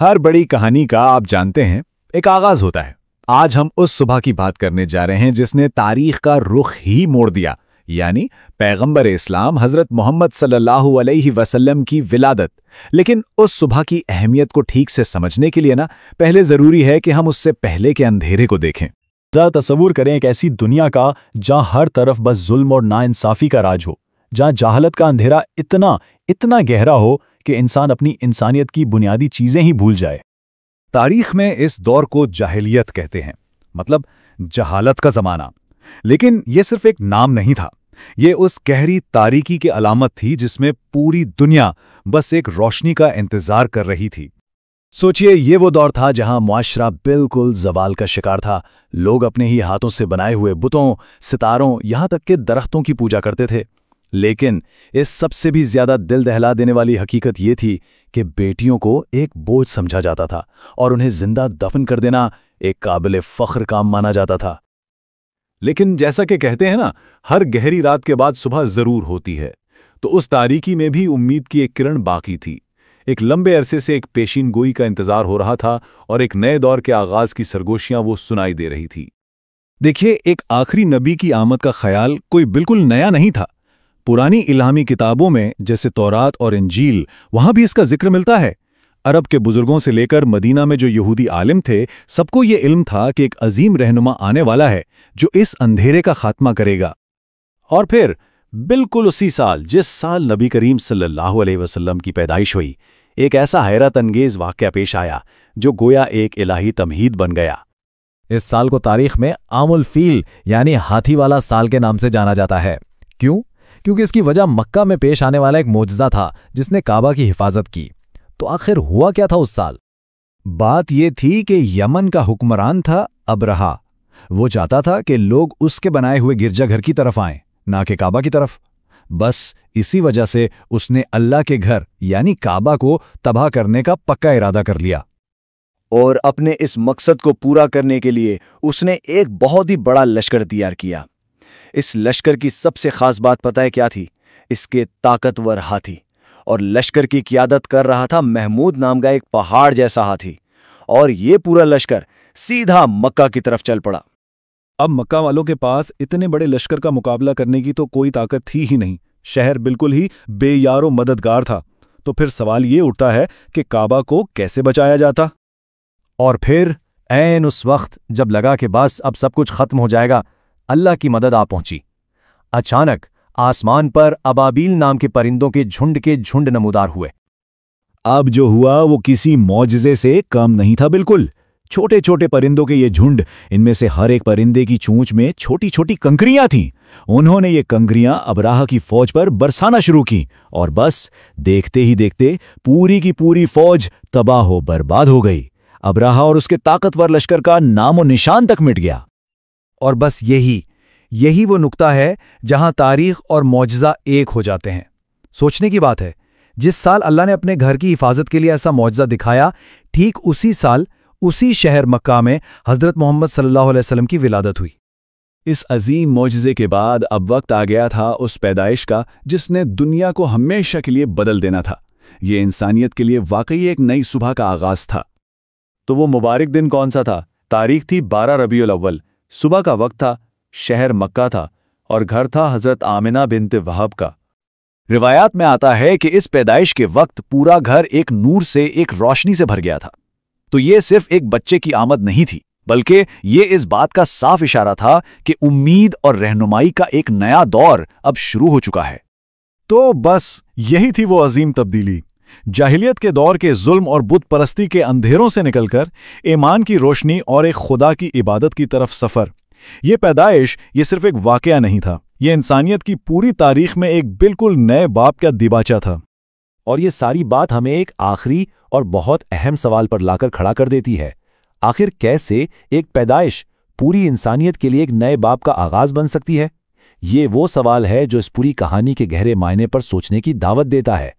हर बड़ी कहानी का आप जानते हैं एक आगाज होता है। आज हम उस सुबह की बात करने जा रहे हैं जिसने तारीख का रुख ही मोड़ दिया, यानी पैगंबर इस्लाम हजरत मोहम्मद सल्लल्लाहु अलैहि वसल्लम की विलादत। लेकिन उस सुबह की अहमियत को ठीक से समझने के लिए पहले जरूरी है कि हम उससे पहले के अंधेरे को देखें। जरा तसव्वुर करें एक ऐसी दुनिया का जहां हर तरफ बस जुल्म और नाइंसाफी का राज हो, जहां जहालत का अंधेरा इतना गहरा हो कि इंसान अपनी इंसानियत की बुनियादी चीजें ही भूल जाए। तारीख में इस दौर को जाहिलियत कहते हैं, मतलब जहालत का जमाना। लेकिन यह सिर्फ एक नाम नहीं था, ये उस गहरी तारीकी की अलामत थी जिसमें पूरी दुनिया बस एक रोशनी का इंतजार कर रही थी। सोचिए, ये वो दौर था जहां मुआशरा बिल्कुल जवाल का शिकार था। लोग अपने ही हाथों से बनाए हुए बुतों, सितारों, यहां तक के दरख्तों की पूजा करते थे। लेकिन इस सबसे भी ज्यादा दिल दहला देने वाली हकीकत ये थी कि बेटियों को एक बोझ समझा जाता था और उन्हें जिंदा दफन कर देना एक काबिल फख्र काम माना जाता था। लेकिन जैसा कि कहते हैं ना, हर गहरी रात के बाद सुबह जरूर होती है। तो उस तारीकी में भी उम्मीद की एक किरण बाकी थी। एक लंबे अरसे से एक पेशीन गोई का इंतजार हो रहा था और एक नए दौर के आगाज की सरगोशियां वो सुनाई दे रही थी। देखिए, एक आखिरी नबी की आमद का ख्याल कोई बिल्कुल नया नहीं था। पुरानी इल्हामी किताबों में जैसे तौरात और इंजील, वहां भी इसका जिक्र मिलता है। अरब के बुजुर्गों से लेकर मदीना में जो यहूदी आलिम थे, सबको ये इल्म था कि एक अजीम रहनुमा आने वाला है जो इस अंधेरे का खात्मा करेगा। और फिर बिल्कुल उसी साल, जिस साल नबी करीम सल्लल्लाहु अलैहि वसल्लम की पैदाइश हुई, एक ऐसा हैरत अंगेज वाक़या पेश आया जो गोया एक इलाही तमहीद बन गया। इस साल को तारीख में आमुल फील यानी हाथी वाला साल के नाम से जाना जाता है। क्यों? क्योंकि इसकी वजह मक्का में पेश आने वाला एक मोजज़ा था जिसने काबा की हिफाजत की। तो आखिर हुआ क्या था उस साल? बात यह थी कि यमन का हुक्मरान था अबरहा। वो चाहता था कि लोग उसके बनाए हुए गिरजाघर की तरफ आएं, ना कि काबा की तरफ। बस इसी वजह से उसने अल्लाह के घर यानी काबा को तबाह करने का पक्का इरादा कर लिया। और अपने इस मकसद को पूरा करने के लिए उसने एक बहुत ही बड़ा लश्कर तैयार किया। इस लश्कर की सबसे खास बात पता है क्या थी? इसके ताकतवर हाथी। और लश्कर की क़ियादत कर रहा था महमूद नाम का एक पहाड़ जैसा हाथी। और ये पूरा लश्कर सीधा मक्का की तरफ चल पड़ा। अब मक्का वालों के पास इतने बड़े लश्कर का मुकाबला करने की तो कोई ताकत थी ही नहीं। शहर बिल्कुल ही बेयारो मददगार था। तो फिर सवाल ये उठता है कि काबा को कैसे बचाया जाता? और फिर ऐन उस वक्त जब लगा कि बस अब सब कुछ खत्म हो जाएगा, अल्लाह की मदद आ पहुंची। अचानक आसमान पर अबाबील नाम के परिंदों के झुंड नमूदार हुए। अब जो हुआ वो किसी मौजज़े से कम नहीं था। बिल्कुल छोटे छोटे परिंदों के ये झुंड, इनमें से हर एक परिंदे की चोंच में छोटी छोटी कंकरियां थीं। उन्होंने ये कंकरियां अबराहा की फौज पर बरसाना शुरू की और बस देखते ही देखते पूरी की पूरी फौज तबाह हो बर्बाद हो गई। अबराहा और उसके ताकतवर लश्कर का नामो निशान तक मिट गया। और बस यही वो नुक्ता है जहां तारीख और मौजज़ा एक हो जाते हैं। सोचने की बात है, जिस साल अल्लाह ने अपने घर की हिफाजत के लिए ऐसा मौजज़ा दिखाया, ठीक उसी साल उसी शहर मक्का में हज़रत मोहम्मद सल्लल्लाहु अलैहि वसल्लम की विलादत हुई। इस अजीम मौजज़े के बाद अब वक्त आ गया था उस पैदाइश का जिसने दुनिया को हमेशा के लिए बदल देना था। ये इंसानियत के लिए वाकई एक नई सुबह का आगाज था। तो वो मुबारक दिन कौन सा था? तारीख थी 12 रबीउल अव्वल। सुबह का वक्त था, शहर मक्का था और घर था हजरत आमिना बिन्त वहब का। रिवायात में आता है कि इस पैदाइश के वक्त पूरा घर एक नूर से, एक रोशनी से भर गया था। तो ये सिर्फ एक बच्चे की आमद नहीं थी, बल्कि ये इस बात का साफ इशारा था कि उम्मीद और रहनुमाई का एक नया दौर अब शुरू हो चुका है। तो बस यही थी वो अजीम तब्दीली। जाहिलियत के दौर के जुल्म और बुत परस्ती के अंधेरों से निकलकर ईमान की रोशनी और एक खुदा की इबादत की तरफ सफर। ये पैदाइश ये सिर्फ एक वाकया नहीं था, ये इंसानियत की पूरी तारीख में एक बिल्कुल नए बाब का दिबाचा था। और ये सारी बात हमें एक आखिरी और बहुत अहम सवाल पर लाकर खड़ा कर देती है। आखिर कैसे एक पैदाइश पूरी इंसानियत के लिए एक नए बाब का आगाज बन सकती है? ये वो सवाल है जो इस पूरी कहानी के गहरे मायने पर सोचने की दावत देता है।